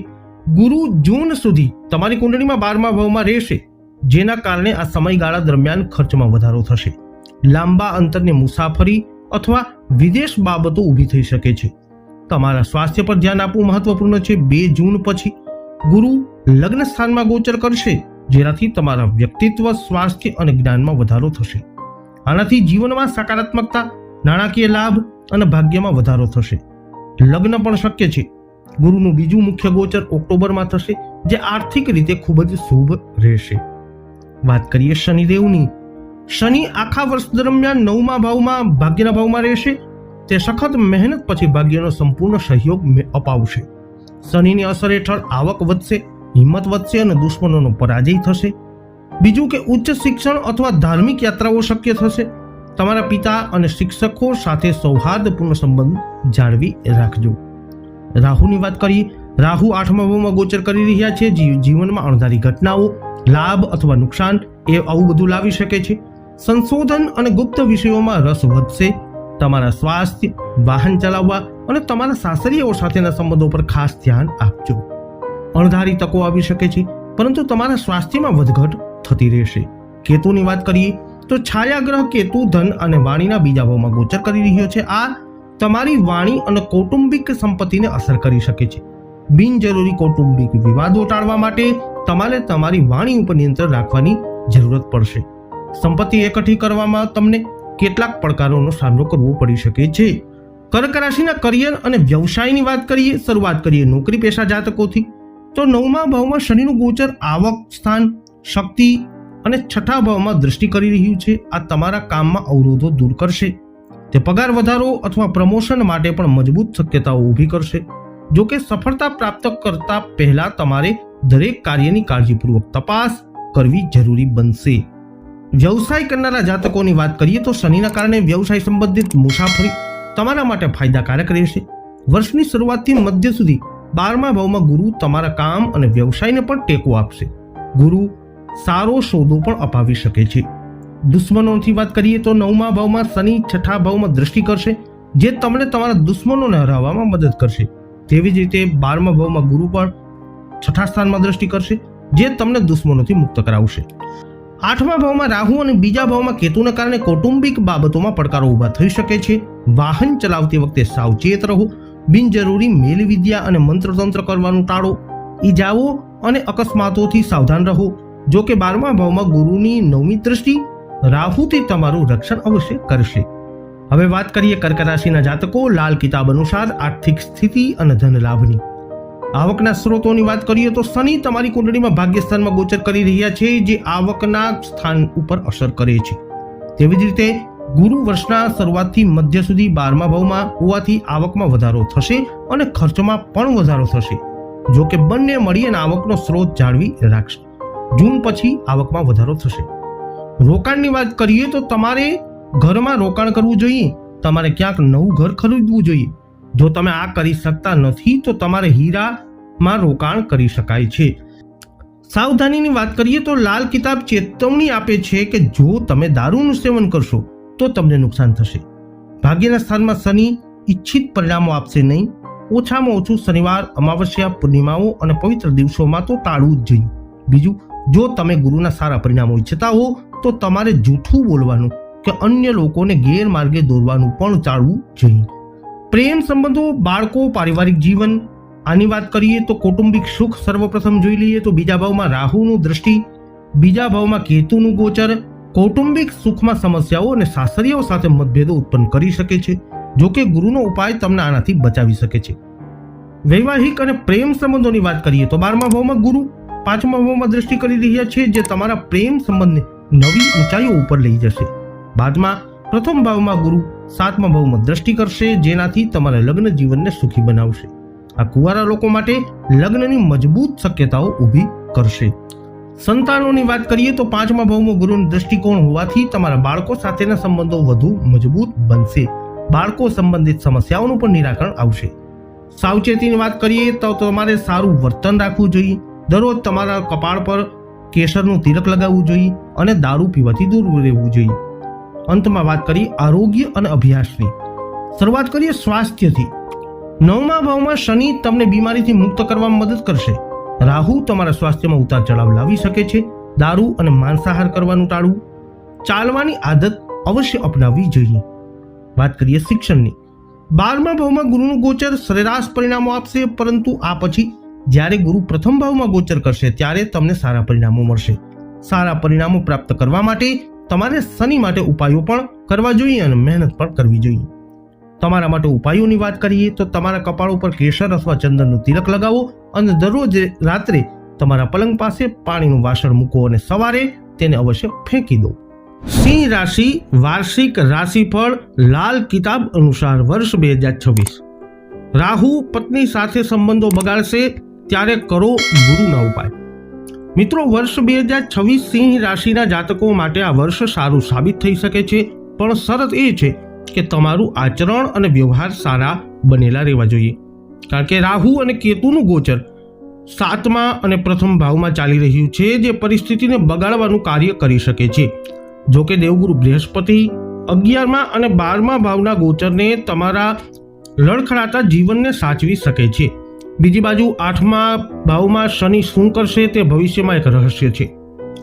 ગુરુ જૂન સુધી તમારી કુંડળીમાં 12મા ભાવમાં રહેશે, જેના કારણે આ સમયગાળા દરમિયાન ખર્ચમાં વધારો થશે. લાંબા અંતરની મુસાફરી અથવા વિદેશ બાબતો ઊભી થઈ શકે છે. તમારા સ્વાસ્થ્ય પર ધ્યાન આપવું મહત્વપૂર્ણ છે. 2 જૂન પછી ગુરુ લગ્ન સ્થાનમાં ગોચર કરશે, જેનાથી તમારા વ્યક્તિત્વ, સ્વાસ્થ્ય અને જ્ઞાનમાં વધારો થશે. આનાથી જીવનમાં સકારાત્મકતા, નાણાકીય લાભ અને ભાગ્યમાં વધારો થશે. લગ્ન પણ શક્ય છે. ગુરુનું બીજું મુખ્ય ગોચર ઓક્ટોબરમાં થશે, જે આર્થિક રીતે ખૂબ જ શુભ રહેશે. વાત કરીએ શનિદેવની. શનિ આખા વર્ષ દરમિયાન 9મા ભાવમાં ભાગ્યના ભાવમાં રહેશે. તે સખત મહેનત પછી ભાગ્યનો સંપૂર્ણ સહયોગ અપાવશે. શનિની અસર હેઠળ આવક વધશે, હિંમત વધશે અને દુશ્મનોનો પરાજય થશે. બીજું કે ઉચ્ચ શિક્ષણ અથવા ધાર્મિક યાત્રાઓ શક્ય થશે. તમારા પિતા અને શિક્ષકો સાથે સૌહાર્દપૂર્ણ સંબંધ જાળવી રાખજો. રાહુની વાત કરીએ. રાહુ 8મા ભાવમાં ગોચર કરી રહ્યા છે. જીવનમાં અણધારી ઘટનાઓ, લાભ અથવા નુકસાન એ આવું બધું લાવી શકે છે. સંશોધન અને ગુપ્ત વિષયોમાં રસ વધશે. તમારા સ્વાસ્થ્ય, વાહન ચલાવવા અને તમારા સાસરીઓ સાથેના સંબંધો પર ખાસ ધ્યાન આપજો. અણધારી તકો આવી શકે છે, પરંતુ તમારા સ્વાસ્થ્યમાં વધઘટ થતી રહેશે. કેતુની વાત કરીએ તો છાયા ગ્રહ કેતુ ધન અને વાણીના બીજા ભાવમાં ગોચર કરી રહ્યો છે. આ તમારી વાણી અને કૌટુંબિક સંપત્તિને અસર કરી શકે છે. બિનજરૂરી કૌટુંબિક વિવાદો ટાળવા માટે તમારે તમારી વાણી ઉપર નિયંત્રણ રાખવાની જરૂરત પડશે. સંપત્તિ એકઠી કરવામાં તમને કેટલાક પડકારોનો સામનો કરવો પડી શકે છે. કર્ક રાશિના કરિયર અને વ્યવસાયની વાત કરીએ. શરૂઆત કરીએ નોકરી પેશા જાતકોથી. તો 9મા ભાવમાં શનિનું ગોચર આવક સ્થાન, શક્તિ અને 6થા ભાવમાં દ્રષ્ટિ કરી રહ્યું છે. આ તમારા કામમાં અવરોધો દૂર કરશે. તે પગાર વધારો અથવા પ્રમોશન માટે પણ મજબૂત શક્યતાઓ ઊભી કરશે. જો કે સફળતા પ્રાપ્ત કરતા પહેલા તમારે દરેક કાર્યની કાળજીપૂર્વક તપાસ કરવી જરૂરી બનશે. વ્યવસાય કરનારા જાતકોની વાત કરીએ તો શનિના કારણે વ્યવસાય સંબંધિત મુસાફરી તમારા માટે ફાયદાકારક રહેશે. વર્ષની શરૂઆતથી મધ્ય સુધી 12મા ભાવમાં ગુરુ તમારા કામ અને વ્યવસાયને પણ ટેકો આપશે. ગુરુ સારો સોદો પણ અપાવી શકે છે. દુશ્મનોથી વાત કરીએ તો 9મા ભાવમાં શનિ 6થા ભાવમાં દ્રષ્ટિ કરશે, જે તમને તમારા દુશ્મનોને હરાવવામાં મદદ કરશે. તેવી જ રીતે 12મા ભાવમાં ગુરુ પણ 6થા સ્થાનમાં દ્રષ્ટિ કરશે, જે તમને દુશ્મનોથી મુક્ત કરાવશે. 8મા ભાવમાં રાહુ અને બીજા ભાવમાં કેતુના કારણે કૌટુંબિક બાબતોમાં પડકારો ઊભા થઈ શકે છે. વાહન ચલાવતી વખતે સાવચેત રહો. બિનજરૂરી મેલ વિદ્યા અને મંત્રતંત્ર કરવાનું ટાળો. ઈજાઓ અને અકસ્માતોથી સાવધાન રહો. જો કે 12મા ભાવમાં ગુરુની 9મી દ્રષ્ટિ રાહુથી તમારું રક્ષણ અવશ્ય કરશે. હવે વાત કરીએ કર્ક રાશિના જાતકો લાલ કિતાબ અનુસાર આર્થિક સ્થિતિ અને ધન લાભની. આવકના સ્ત્રોતોની વાત કરીએ તો શનિ તમારી કુંડળીમાં ભાગ્યસ્થાનમાં ગોચર કરી રહ્યા છે, જે આવકના સ્થાન ઉપર અસર કરે છે. તેવી જ રીતે ગુરુ વર્ષના શરૂઆતથી મધ્ય સુધી 12મા ભાવમાં હોવાથી આવકમાં વધારો થશે અને ખર્ચમાં પણ વધારો થશે. જો કે બંને મળી અને આવકનો સ્ત્રોત જાળવી રાખશે. જૂન પછી આવકમાં વધારો થશે. રોકાણની વાત કરીએ તો તમારે ઘરમાં રોકાણ કરવું જોઈએ. તમારે ક્યાંક નવું ઘર ખરીદવું જોઈએ. જો તમે આ કરી શકતા નથી તો તમારે હીરામાં રોકાણ કરી શકાય છે. સાવધાનીની વાત કરીએ તો લાલ કિતાબ ચેતવણી આપે છે કે જો તમે દારૂનું સેવન કરશો તો તમને નુકસાન થશે. ભાગ્યના સ્થાનમાં શનિ ઈચ્છિત પરિણામો આપશે નહીં. ઓછામાં ઓછું શનિવાર, અમાવસ્યા, પૂર્ણિમાઓ અને પવિત્ર દિવસોમાં તો ટાળવું જ જોઈએ. બીજું, જો તમે ગુરુના સારા પરિણામો ઈચ્છતા હો તો તમારે જૂઠું બોલવાનું કે અન્ય લોકોને ગેરમાર્ગે દોરવાનું પણ ટાળવું જોઈએ. પ્રેમ સંબંધો, બાળકો, પારિવારિક જીવન, આની વાત કરીએ તો કૌટુંબિક સુખ સર્વપ્રથમ જોઈ લઈએ તો બીજા ભાવમાં રાહુનું દ્રષ્ટિ, બીજા ભાવમાં કેતુનું ગોચર કૌટુંબિક સુખમાં સમસ્યાઓ અને સાસરીઓ સાથે મતભેદો ઉત્પન્ન કરી શકે છે. જો કે ગુરુનો ઉપાય તમને આનાથી બચાવી શકે છે. વૈવાહિક અને પ્રેમ સંબંધોની વાત કરીએ તો 12મા ભાવમાં ગુરુ 5મા ભાવમાં દ્રષ્ટિ કરી રહ્યા છે, જે તમારા પ્રેમ સંબંધને નવી ઊંચાઈઓ ઉપર લઈ જશે. બાદમાં પ્રથમ ભાવમાં ગુરુ 7મા ભાવમાં દ્રષ્ટિ કરશે, જેનાથી તમારા લગ્ન જીવનને સુખી બનાવશે. આ કુંવારા લોકો માટે લગ્નની મજબૂત શક્યતાઓ ઊભી કરશે. સંતાનોની વાત કરીએ તો 5મા ભાવમાં ગુરુનો દ્રષ્ટિકોણ હોવાથી તમારા બાળકો સાથેના સંબંધો વધુ મજબૂત બનશે. બાળકો સંબંધિત સમસ્યાઓનું પણ નિરાકરણ આવશે. સાવચેતીની વાત કરીએ તો તમારે સારું વર્તન રાખવું જોઈએ. દરરોજ તમારા કપાળ પર કેસરનું તિલક લગાવવું જોઈએ અને દારૂ પીવાથી દૂર રહેવું જોઈએ. અંતમાં વાત કરીએ આરોગ્ય અને અભ્યાસની. શરૂઆત કરીએ સ્વાસ્થ્યથી. 9મા ભાવમાં શનિ તમને બીમારીથી મુક્ત કરવામાં મદદ કરશે. રાહુ તમારા સ્વાસ્થ્યમાં ઉતાર ચઢાવ લાવી શકે છે. દારૂ અને માંસાહાર કરવાનું ટાળવું. ચાલવાની આદત અવશ્ય અપનાવવી જોઈએ. વાત કરીએ શિક્ષણની. 12મા ભાવમાં ગુરુનું ગોચર સરેરાશ પરિણામો આપશે, પરંતુ આ પછી જ્યારે ગુરુ પ્રથમ ભાવમાં ગોચર કરશે ત્યારે તમને સારા પરિણામો મળશે. સારા પરિણામો પ્રાપ્ત કરવા માટે તમારે શનિ માટે ઉપાયો પણ કરવા જોઈએ અને મહેનત પણ કરવી જોઈએ. તમારા માટે ઉપાયોની વાત કરીએ તો તમારા કપાળ ઉપર કેસર અથવા ચંદનનું તિલક લગાવો અને દરરોજ રાત્રે તમારા પલંગ પાસે પાણીનું વાસણ મૂકો અને સવારે તેને અવશ્ય ફેંકી દો. સિંહ રાશિ વાર્ષિક રાશિફળ લાલ કિતાબ અનુસાર વર્ષ 2026. રાહુ પત્ની સાથે સંબંધો બગાડશે, ત્યારે કરો ગુરુના ઉપાય. મિત્રો, વર્ષ 2026 સિંહ રાશિના જાતકો માટે આ વર્ષ સારું સાબિત થઈ શકે છે, પણ શરત એ છે કે તમારું આચરણ અને વ્યવહાર સારા બનેલા રહેવા જોઈએ. કારણ કે રાહુ અને કેતુનું ગોચર 7મા અને પ્રથમ ભાવમાં ચાલી રહ્યું છે, જે પરિસ્થિતિને બગાડવાનું કાર્ય કરી શકે છે. જો કે દેવગુરુ બૃહસ્પતિ 11મા અને 12મા ભાવના ગોચરને તમારા લડખડાતા જીવનને સાચવી શકે છે. બીજી બાજુ 8મા ભાવમાં શનિ શું કરશે તે ભવિષ્યમાં એક રહસ્ય છે.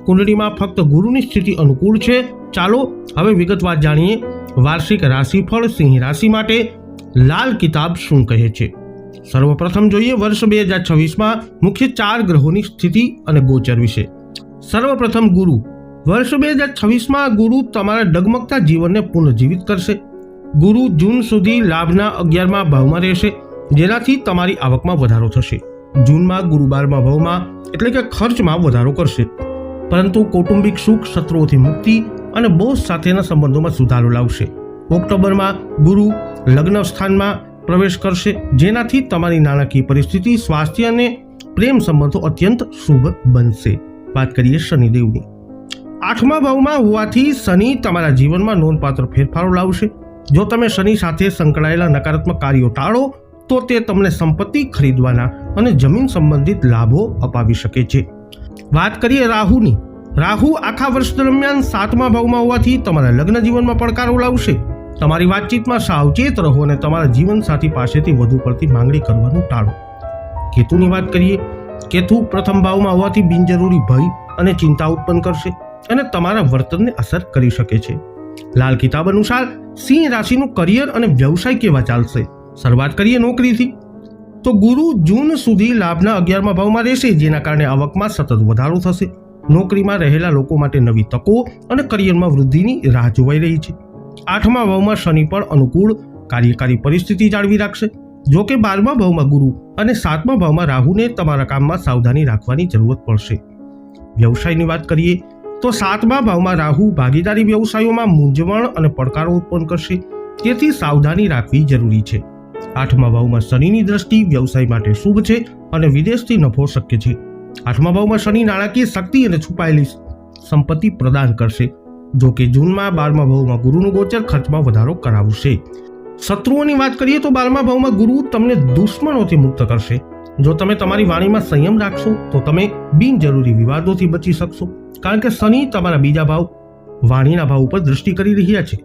કુંડળીમાં ફક્ત ગુરુની સ્થિતિ અનુકૂળ છે. ચાલો હવે વિગતવાર જાણીએ વાર્ષિક રાશિફળ સિંહ રાશિ માટે લાલ કિતાબ શું કહે છે. સર્વપ્રથમ જોઈએ વર્ષ 2026માં મુખ્ય 4 ગ્રહોની સ્થિતિ અને ગોચર વિશે. સર્વપ્રથમ ગુરુ. વર્ષ 2026માં ગુરુ તમારા ડગમગતા જીવનને પુનર્જીવિત કરશે. ગુરુ જૂન સુધી લાભના 11મા ભાવમાં રહેશે, જેનાથી તમારી આવકમાં વધારો થશે. જૂનમાં ગુરુ 12મા ભાવમાં એટલે કે ખર્ચમાં વધારો કરશે, પરંતુ કૌટુંબિક સુખ, શત્રુઓથી મુક્તિ અને બોસ સાથેના સંબંધોમાં સુધારો લાવશે. ઓક્ટોબરમાં ગુરુ લગ્ન સ્થાનમાં પ્રવેશ કરશે, જેનાથી તમારી નાણાકીય પરિસ્થિતિ, સ્વાસ્થ્ય અને પ્રેમ સંબંધો અત્યંત શુભ બનશે. વાત કરીએ શનિદેવની. 8મા ભાવમાં હોવાથી શનિ તમારા જીવનમાં નોંધપાત્ર ફેરફારો લાવશે. જો તમે શનિ સાથે સંકળાયેલા નકારાત્મક કાર્યો ટાળો તો તે તમને સંપત્તિ ખરીદવાના અને જમીન સંબંધિત લાભો અપાવી શકે છે. વાત કરીએ રાહુની. રાહુ આખા વર્ષ દરમિયાન 7મા ભાવમાં હોવાથી તમારા લગ્ન જીવનમાં પડકારો લાવશે. તમારી વાતચીતમાં સાવચેત રહો અને તમારા જીવનસાથી પાસેથી વધુ પડતી માંગણી કરવાનું ટાળો. કેતુની વાત કરીએ. કેતુ પ્રથમ ભાવમાં હોવાથી બિનજરૂરી ભય અને ચિંતા ઉત્પન્ન કરશે અને તમારા વર્તનને અસર કરી શકે છે. લાલ કિતાબ અનુસાર સિંહ રાશિનું કરિયર અને વ્યવસાય કેવા ચાલશે. શરૂઆત કરીએ નોકરીથી. તો ગુરુ જૂન સુધી લાભના 11મા ભાવમાં રહેશે, જેના કારણે આવકમાં સતત વધારો થશે. નોકરીમાં રહેલા લોકો માટે નવી તકો અને કરિયરમાં વૃદ્ધિની રાહ જોવાઈ રહી છે. 8મા ભાવમાં શનિ પણ અનુકૂળ કાર્યકારી પરિસ્થિતિ જાળવી રાખશે. જો કે 12મા ભાવમાં ગુરુ અને 7મા ભાવમાં રાહુને તમારા કામમાં સાવધાની રાખવાની જરૂરત પડશે. વ્યવસાયની વાત કરીએ તો 7મા ભાવમાં રાહુ ભાગીદારી વ્યવસાયોમાં મૂંઝવણ અને પડકારો ઉત્પન્ન કરશે, તેથી સાવધાની રાખવી જરૂરી છે. 8મા ભાવમાં શનિની દ્રષ્ટિ વ્યવસાય માટે શુભ છે અને વિદેશથી નફો શક્ય છે. 8મા ભાવમાં શનિ નાણાકીય શક્તિ અને છુપાયેલી સંપત્તિ પ્રદાન કરશે. જો કે જૂનમાં 12મા ભાવમાં ગુરુનું ગોચર ખર્ચમાં વધારો કરાવશે. શત્રુઓની વાત કરીએ તો 12મા ભાવમાં ગુરુ તમને દુશ્મનોથી મુક્ત કરશે. જો તમે તમારી વાણીમાં સંયમ રાખશો તો તમે બિનજરૂરી વિવાદોથી બચી શકશો, કારણ કે શનિ તમારા બીજા ભાવ વાણીના ભાવ ઉપર દૃષ્ટિ કરી રહ્યા છે.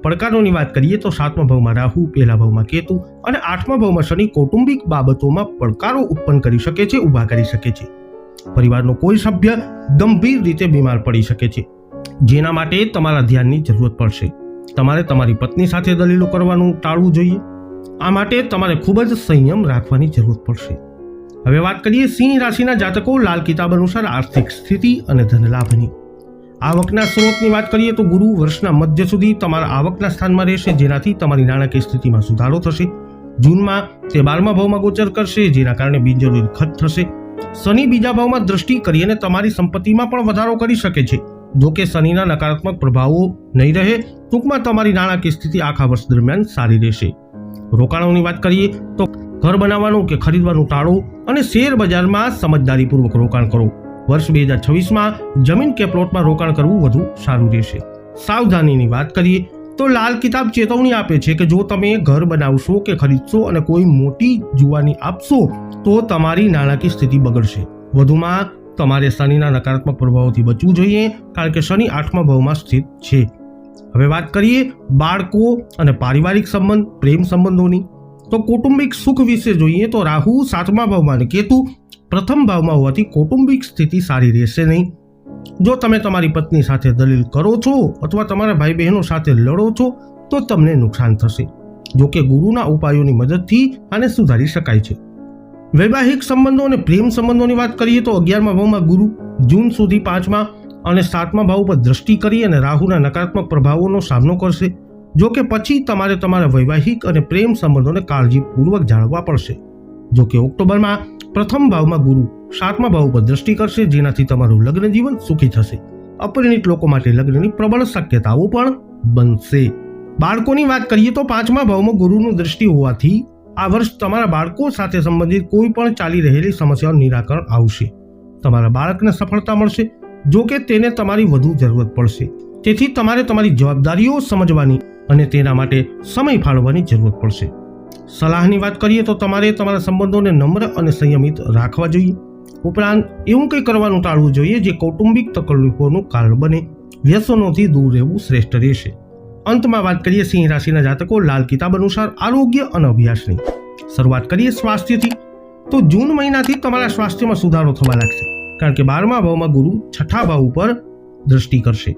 પડકારોની વાત કરીએ તો 7મા ભાવમાં રાહુ, પહેલા ભાવમાં કેતુ અને 8મા ભાવમાં શનિ કૌટુંબિક બાબતોમાં પડકારો ઉત્પન્ન કરી શકે છે, ઊભા કરી શકે છે. પરિવારનો કોઈ સભ્ય ગંભીર રીતે બીમાર પડી શકે છે, જેના માટે તમારા ધ્યાનની જરૂરત પડશે. તમારે તમારી પત્ની સાથે દલીલો કરવાનું ટાળવું જોઈએ. આ માટે તમારે ખૂબ જ સંયમ રાખવાની જરૂર પડશે. હવે વાત કરીએ સિંહ રાશિના જાતકો લાલ કિતાબ અનુસાર આર્થિક સ્થિતિ અને ધન લાભની. આવકના સ્ત્રોતની વાત કરીએ તો ગુરુ વર્ષના મધ્ય સુધી તમારા આવકના સ્થાનમાં રહેશે, જેનાથી તમારી નાણાકીય સ્થિતિમાં સુધારો થશે. જૂનમાં તે 12મા ભાવમાં ગોચર કરશે, જેના કારણે બિનજરૂરી ખર્ચ થશે. શનિ બીજા ભાવમાં દ્રષ્ટિ કરીને તમારી સંપત્તિમાં પણ વધારો કરી શકે છે. જો કે શનિના નકારાત્મક પ્રભાવો નહીં રહે. ટૂંકમાં તમારી નાણાકીય સ્થિતિ આખા વર્ષ દરમિયાન સારી રહેશે. રોકાણોની વાત કરીએ તો ઘર બનાવવાનું કે ખરીદવાનું ટાળો અને શેર બજારમાં સમજદારીપૂર્વક રોકાણ કરો. વર્ષ 2026માં જમીન કે પ્લોટમાં રોકાણ કરવું વધુ સારું રહેશે. સાવધાનીની વાત કરીએ તો લાલ કિતાબ ચેતવણી આપે છે કે જો તમે ઘર બનાવશો કે ખરીદશો અને કોઈ મોટી જુવાની આપશો તો તમારી નાણાકીય સ્થિતિ બગડશે. વધુમાં તમારે શનિના નકારાત્મક પ્રભાવોથી બચવું જોઈએ, કારણ કે શનિ 8મા ભાવમાં સ્થિત છે. હવે વાત કરીએ બાળકો અને પારિવારિક સંબંધ, પ્રેમ સંબંધોની. તો કૌટુંબિક સુખ વિશે જોઈએ તો રાહુ 7મા ભાવમાં અને કેતુ પ્રથમ ભાવમાં હોવાથી કૌટુંબિક સ્થિતિ સારી રહેશે નહીં. જો તમે તમારી પત્ની સાથે દલીલ કરો છો અથવા તમારા ભાઈ બહેનો સાથે લડો છો તો તમને નુકસાન થશે. જો કે ગુરુના ઉપાયોની મદદથી આને સુધારી શકાય છે. વૈવાહિક સંબંધો અને પ્રેમ સંબંધોની વાત કરીએ તો 11મા ભાવમાં ગુરુ જૂન સુધી 5મા અને 7મા ભાવ પર દ્રષ્ટિ કરી અને રાહુના નકારાત્મક પ્રભાવોનો સામનો કરશે. જો કે પછી તમારે તમારા વૈવાહિક અને પ્રેમ સંબંધોને કાળજીપૂર્વક જાળવવા પડશે. જો કે ઓક્ટોબરમાં પ્રથમ ભાવમાં ગુરુ 7મા ભાવ પર દ્રષ્ટિ કરશે, જેનાથી તમારું લગ્ન જીવન સુખી થશે. અપરિણિત લોકો માટે લગ્નની પ્રબળ શક્યતાઓ પણ બનશે. બાળકોની વાત કરીએ તો 5મા ભાવમાં ગુરુનું દ્રષ્ટિ હોવાથી આ વર્ષ તમારા બાળકો સાથે સંબંધિત કોઈ પણ ચાલી રહેલી સમસ્યાઓનું નિરાકરણ આવશે. તમારા બાળકને સફળતા મળશે. જો કે તેને તમારી વધુ જરૂરત પડશે, તેથી તમારે તમારી જવાબદારીઓ સમજવાની અને તેના માટે સમય ફાળવવાની જરૂરત પડશે. સલાહની વાત કરીએ તો તમારે તમારા સંબંધોને નમ્ર અને સંયમિત રાખવા જોઈએ. ઉપરાંત એવું કંઈ કરવાનું ટાળવું જોઈએ જે કૌટુંબિક તકલીફોનું કારણ બને. વ્યસનોથી દૂર રહેવું શ્રેષ્ઠ રહેશે. અંતમાં વાત કરીએ સિંહ રાશિના જાતકો લાલ કિતાબ અનુસાર આરોગ્ય અને અભ્યાસની. શરૂઆત કરીએ સ્વાસ્થ્યથી. તો જૂન મહિનાથી તમારા સ્વાસ્થ્યમાં સુધારો થવા લાગશે, કારણ કે 12મા ભાવમાં ગુરુ 6ઠા ભાવ ઉપર દ્રષ્ટિ કરશે.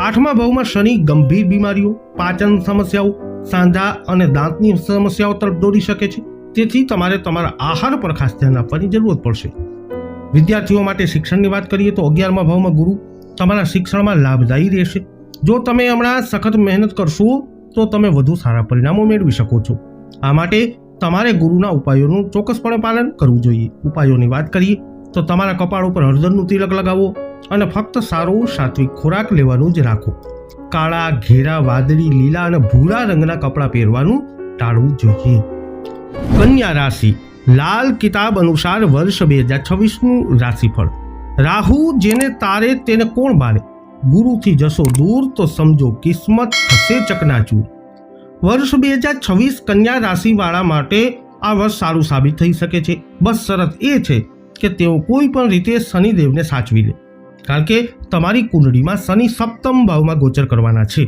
8મા ભાવમાં શનિ ગંભીર બીમારીઓ, પાચન સમસ્યાઓ, સાંધા અને દાંતની સમસ્યાઓ તરફ દોરી શકે છે. તેથી તમારે તમારા આહાર પર ખાસ ધ્યાન આપવાની જરૂરત પડશે. વિદ્યાર્થીઓ માટે શિક્ષણની વાત કરીએ તો 11મા ભાવમાં ગુરુ તમારા શિક્ષણમાં લાભદાયી રહેશે. જો તમે હમણાં સખત મહેનત કરશો તો તમે વધુ સારા પરિણામો મેળવી શકો છો. આ માટે તમારે ગુરુના ઉપાયોનું ચોક્કસપણે પાલન કરવું જોઈએ. ઉપાયોની વાત કરીએ તો તમારા કપાળ ઉપર હળદરનું તિલક લગાવો અને ફક્ત સારો સાત્વિક ખોરાક લેવાનું જ રાખો. કાળા, ઘેરા, વાદળી, લીલા અને ભૂરા રંગના કપડાં પહેરવાનું ટાળવું જોઈએ. કન્યા રાશિ લાલ કિતાબ અનુસાર વર્ષ 2026નું રાશિફળ. રાહુ જેને તારે તેને કોણ બાળે? ગુરુથી જશો દૂર તો સમજો કિસ્મત થશે ચકનાચૂર. વર્ષ 2026 કન્યા રાશિવાળા માટે આ વર્ષ સારું સાબિત થઈ શકે છે. બસ શરત એ છે કે તેઓ કોઈ પણ રીતે શનિદેવને સાચવી લે, કારણ કે તમારી કુંડળીમાં શનિ 7મ ભાવમાં ગોચર કરવાના છે.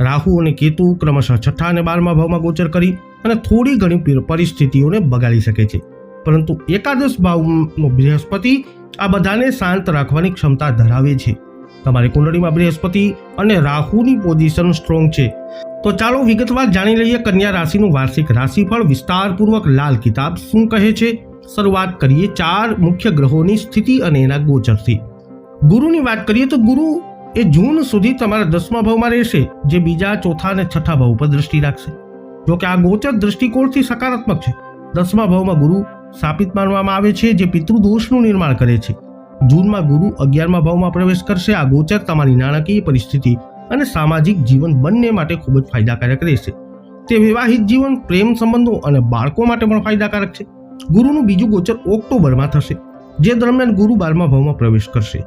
રાહુ અને કેતુ ક્રમશઃ 6ઠા અને 12મા ભાવમાં ગોચર કરી અને થોડી ઘણી પરિસ્થિતિઓને બગાડી શકે છે, પરંતુ એકાદશ ભાવનો બૃહસ્પતિ આ બધાને શાંત રાખવાની ક્ષમતા ધરાવે છે. તમારી કુંડળીમાં બૃહસ્પતિ અને રાહુની પોઝિશન સ્ટ્રોંગ છે. તો ચાલો વિગતવાર જાણી લઈએ કન્યા રાશિનું વાર્ષિક રાશિફળ વિસ્તારપૂર્વક. લાલ કિતાબ શું કહે છે? શરૂઆત કરીએ 4 મુખ્ય ગ્રહોની સ્થિતિ અને એના ગોચરથી. ગુરુની વાત કરીએ તો ગુરુ એ જૂન સુધી તમારા 10મા ભાવમાં રહેશે, જે બીજા, ચોથા અને 6ઠા ભાવ પર દ્રષ્ટિ રાખશે. જો કે આ ગોચર દૃષ્ટિકોણથી સકારાત્મક છે, 10મા ભાવમાં ગુરુ સ્થાપિત માનવામાં આવે છે, જે પિતૃદોષનું નિર્માણ કરે છે. જૂનમાં ગુરુ 11મા ભાવમાં પ્રવેશ કરશે. આ ગોચર તમારી નાણાકીય પરિસ્થિતિ અને સામાજિક જીવન બંને માટે ખૂબ જ ફાયદાકારક રહેશે. તે વિવાહિત જીવન, પ્રેમ સંબંધો અને બાળકો માટે પણ ફાયદાકારક છે. ગુરુનું બીજું ગોચર ઓક્ટોબરમાં થશે, જે દરમિયાન ગુરુ 12મા ભાવમાં પ્રવેશ કરશે.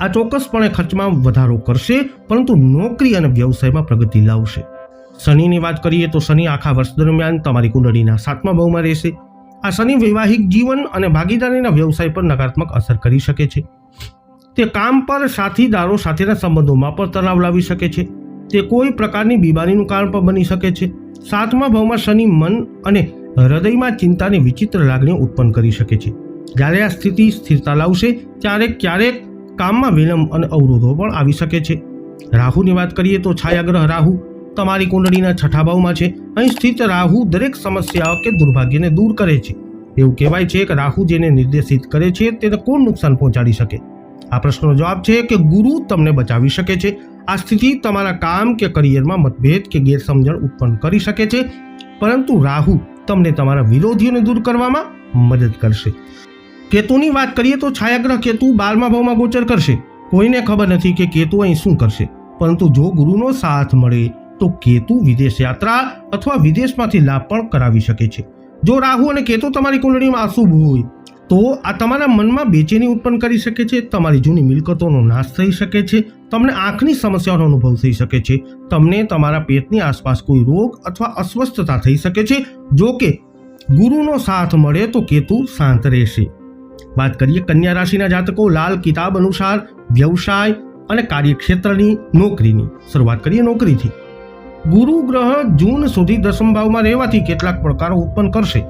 આ ચોક્કસપણે ખર્ચમાં વધારો કરશે, પરંતુ નોકરી અને વ્યવસાયમાં પ્રગતિ લાવશે. શનિની વાત કરીએ તો શનિ આખા વર્ષ દરમિયાન તમારી કુંડળીના 7મા ભાવમાં રહેશે. આ શનિ વૈવાહિક જીવન અને ભાગીદારીના વ્યવસાય પર નકારાત્મક અસર કરી શકે છે. તે કામ પર સાથીદારો સાથેના સંબંધોમાં પણ તણાવ લાવી શકે છે. તે કોઈ પ્રકારની બીમારીનું કારણ પણ બની શકે છે. 7મા ભાવમાં શનિ મન અને હૃદયમાં ચિંતાની વિચિત્ર લાગણીઓ ઉત્પન્ન કરી શકે છે. જ્યારે આ સ્થિતિ સ્થિરતા લાવશે ત્યારે ક્યારેક કામમાં વિલંબ અને અવરોધો પણ આવી શકે છે. રાહુની વાત કરીએ તો છાયાગ્રહ રાહુ તમારી કુંડળીના 6થા ભાવમાં છે. અહીં સ્થિત રાહુ દરેક સમસ્યાઓ કે દુર્ભાગ્યને દૂર કરે છે. એવું કહેવાય છે કે રાહુ જેને નિર્દેશિત કરે છે તેને કોણ નુકસાન પહોંચાડી શકે? આ પ્રશ્નનો જવાબ છે કે ગુરુ તમને બચાવી શકે છે. આ સ્થિતિ તમારા કામ કે કરિયરમાં મતભેદ કે ગેરસમજણ ઉત્પન્ન કરી શકે છે, પરંતુ રાહુ તમને તમારા વિરોધીઓને દૂર કરવામાં મદદ કરશે. કેતુની વાત કરીએ તો છાયાગ્રહ કેતુ 12મા ભાવમાં ગોચર કરશે. કોઈને ખબર નથી કે કેતુ અહીં શું કરશે, પરંતુ જો ગુરુનો સાથ મળે તો કેતુ વિદેશ યાત્રા અથવા વિદેશમાંથી લાભ પણ કરાવી શકે છે. જો રાહુ અને કેતુ તમારી કુંડળીમાં અશુભ હોય તો આ તમારા મનમાં બેચેની ઉત્પન્ન કરી શકે છે. તમારી જૂની મિલકતોનો નાશ થઈ શકે છે. તમને આંખની સમસ્યાનો અનુભવ થઈ શકે છે. તમને તમારા પેટની આસપાસ કોઈ રોગ અથવા અસ્વસ્થતા થઈ શકે છે. જો કે ગુરુનો સાથ મળે તો કેતુ શાંત રહેશે. વાત કરીએ કન્યા રાશિના જાતકો લાલ કિતાબ અનુસાર વ્યવસાય અને કાર્યક્ષેત્રની નોકરીની. શરૂઆત કરીએ નોકરીથી. ગુરુ ગ્રહ જૂન સુધી 10મા ભાવમાં રહેવાથી કેટલાક પડકારો ઉત્પન્ન કરશે,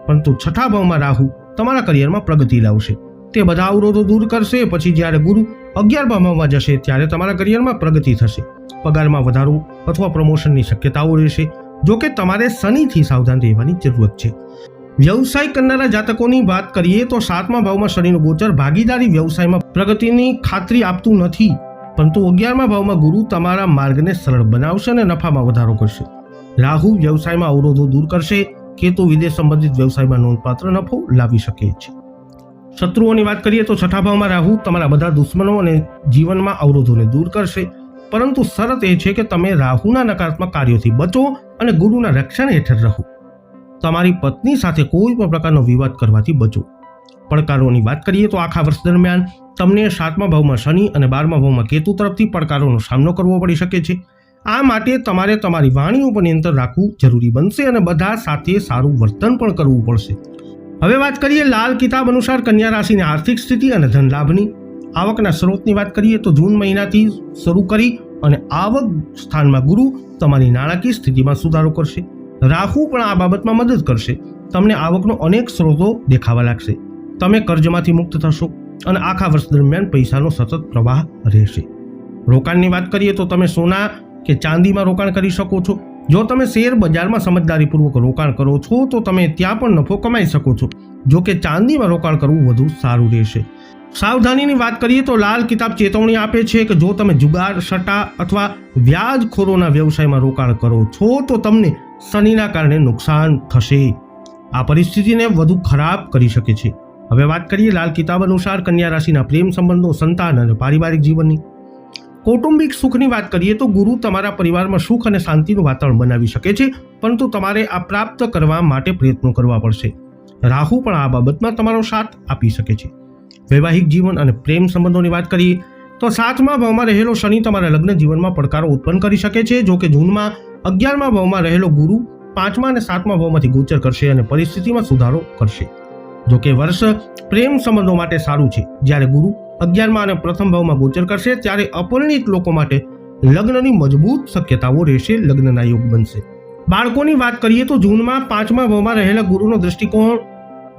પરંતુ 6થા ભાવમાં રાહુ તમારા કરિયરમાં પ્રગતિ લાવશે. તે બધા અવરોધો દૂર કરશે. પછી જ્યારે ગુરુ 11મા ભાવમાં જશે ત્યારે તમારા કરિયરમાં પ્રગતિ થશે. પગારમાં વધારો અથવા પ્રમોશનની શક્યતાઓ રહેશે. જો કે તમારે શનિથી સાવધાન રહેવાની જરૂરત છે. વ્યવસાય કરનારા જાતકોની વાત કરીએ તો 7મા ભાવમાં શનિનું ગોચર ભાગીદારી વ્યવસાયમાં પ્રગતિની ખાતરી આપતું નથી, પરંતુ 11મા ભાવમાં ગુરુ તમારા માર્ગને સરળ બનાવશે અને નફામાં વધારો કરશે. રાહુ વ્યવસાયમાં અવરોધો દૂર કરશે. કેતુ વિદેશ સંબંધિત વ્યવસાયમાં નોંધપાત્ર નફો લાવી શકે છે. શત્રુઓની વાત કરીએ તો 6થા ભાવમાં રાહુ તમારા બધા દુશ્મનો અને જીવનમાં અવરોધોને દૂર કરશે, પરંતુ શરત એ છે કે તમે રાહુના નકારાત્મક કાર્યોથી બચો અને ગુરુના રક્ષણ હેઠળ રહો. તમારી પત્ની સાથે કોઈ પણ પ્રકારનો વિવાદ કરવાથી બચો. પડકારોની વાત કરીએ તો આખા વર્ષ દરમિયાન તમને 7મા ભાવમાં શનિ અને 12મા ભાવમાં કેતુ તરફથી પડકારોનો સામનો કરવો પડી શકે છે. આ માટે તમારે તમારી વાણી ઉપર નિયંત્રણ રાખવું જરૂરી બનશે અને બધા સાથે સારું વર્તન પણ કરવું પડશે. હવે વાત કરીએ લાલ કિતાબ અનુસાર કન્યા રાશિની આર્થિક સ્થિતિ અને ધન લાભની. આવકના સ્ત્રોતની વાત કરીએ તો જૂન મહિનાથી શરૂ કરી અને આવક સ્થાનમાં ગુરુ તમારી નાણાકીય સ્થિતિમાં સુધારો કરશે. રાહુ પણ આ બાબતમાં મદદ કરશે. તમને આવકનો અનેક સ્ત્રોતો દેખાવા લાગશે. તમે કર્જમાંથી મુક્ત થશો અને આખા વર્ષ દરમિયાન પૈસાનો સતત પ્રવાહ રહેશે. રોકાણની વાત કરીએ તો તમે સોના કે ચાંદીમાં રોકાણ કરી શકો છો. જો તમે શેર બજારમાં સમજદારીપૂર્વક રોકાણ કરો છો તો તમે ત્યાં પણ નફો કમાઈ શકો છો. જો કે ચાંદીમાં રોકાણ કરવું વધુ સારું રહેશે. સાવધાનીની વાત કરીએ તો લાલ કિતાબ ચેતવણી આપે છે કે જો તમે જુગાર, સટ્ટા અથવા વ્યાજખોરોના વ્યવસાયમાં રોકાણ કરો છો તો તમને શનિના કારણે નુકસાન થશે. આ પરિસ્થિતિને વધુ ખરાબ કરી શકે છે. હવે વાત કરીએ લાલ કિતાબ અનુસાર કન્યા રાશિના પ્રેમ સંબંધો, સંતાન અને પારિવારિક જીવનની. કૌટુંબિક સુખની વાત કરીએ તો ગુરુ તમારા પરિવારમાં સુખ અને શાંતિનું વાતાવરણ બનાવી શકે છે, પરંતુ તમારે આ પ્રાપ્ત કરવા માટે પ્રયત્નો કરવા પડશે. રાહુ પણ આ બાબતમાં તમારો સાથ આપી શકે છે. વૈવાહિક જીવન અને પ્રેમ સંબંધોની વાત કરીએ તો 7મા ભાવમાં રહેલો શનિ તમારા લગ્ન જીવનમાં પડકારો ઉત્પન્ન કરી શકે છે. જો કે જૂનમાં 11મા ભાવમાં રહેલો ગુરુ 5મા અને 7મા ભાવમાંથી ગોચર કરશે અને પરિસ્થિતિમાં સુધારો કરશે. જો કે વર્ષ પ્રેમ સંબંધો માટે સારું છે. જ્યારે ગુરુ 11મા અને પ્રથમ ભાવમાં ગોચર કરશે ત્યારે અપરિણિત લોકો માટે લગ્નની મજબૂત શક્યતાઓ રહેશે. લગ્નના યોગ બનશે. બાળકોની વાત કરીએ તો જૂનમાં 5મા ભાવમાં રહેલા ગુરુનો દૃષ્ટિકોણ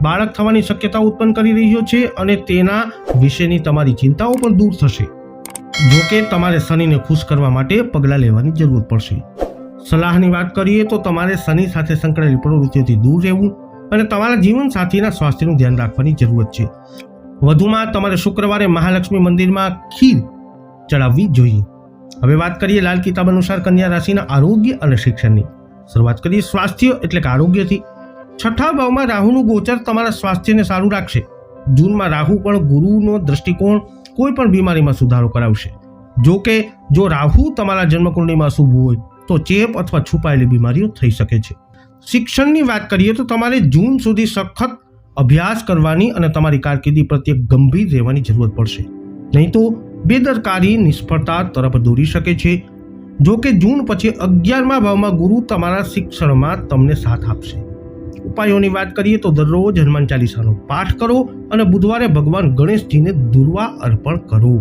બાળક થવાની શક્યતા ઉત્પન્ન કરી રહ્યો છે અને તેના વિશેની તમારી ચિંતાઓ પણ દૂર થશે. જો કે તમારે શનિને ખુશ કરવા માટે પગલાં લેવાની જરૂર પડશે. સલાહની વાત કરીએ તો તમારે શનિ સાથે સંકળાયેલી પ્રવૃત્તિઓથી દૂર રહેવું અને તમારા જીવનસાથીના સ્વાસ્થ્યનું ધ્યાન રાખવાની જરૂરત છે. વધુમાં તમારે શુક્રવારે મહાલક્ષ્મી મંદિરમાં ખીર ચડાવવી જોઈએ. હવે વાત કરીએ લાલ કિતાબ અનુસાર કન્યા રાશિના આરોગ્ય અને શિક્ષણની. શરૂઆત કરીએ સ્વાસ્થ્ય એટલે કે આરોગ્યથી. છઠ્ઠા ભાવમાં રાહુનું ગોચર તમારા સ્વાસ્થ્યને સારું રાખશે. જૂનમાં રાહુ પણ ગુરુનો દ્રષ્ટિકોણ કોઈ પણ બીમારીમાં સુધારો કરાવશે. જો કે જો રાહુ તમારા જન્મકુંડળીમાં અશુભ હોય તો ચેપ અથવા છુપાયેલી બીમારીઓ થઈ શકે છે. શિક્ષણની વાત કરીએ તો તમારે જૂન સુધી સખત અભ્યાસ કરવાની અને તમારી કારકિર્દી પ્રત્યે ગંભીર રહેવાની જરૂરત પડશે, નહીં તો બેદરકારી નિષ્ફળતા તરફ દોરી શકે છે. જો કે જૂન પછી 11મા ભાવમાં ગુરુ તમારા શિક્ષણમાં તમને સાથ આપશે. ઉપાયોની વાત કરીએ તો દરરોજ હનુમાન ચાલીસાનો પાઠ કરો અને બુધવારે ભગવાન ગણેશજીને દુર્વા અર્પણ કરો.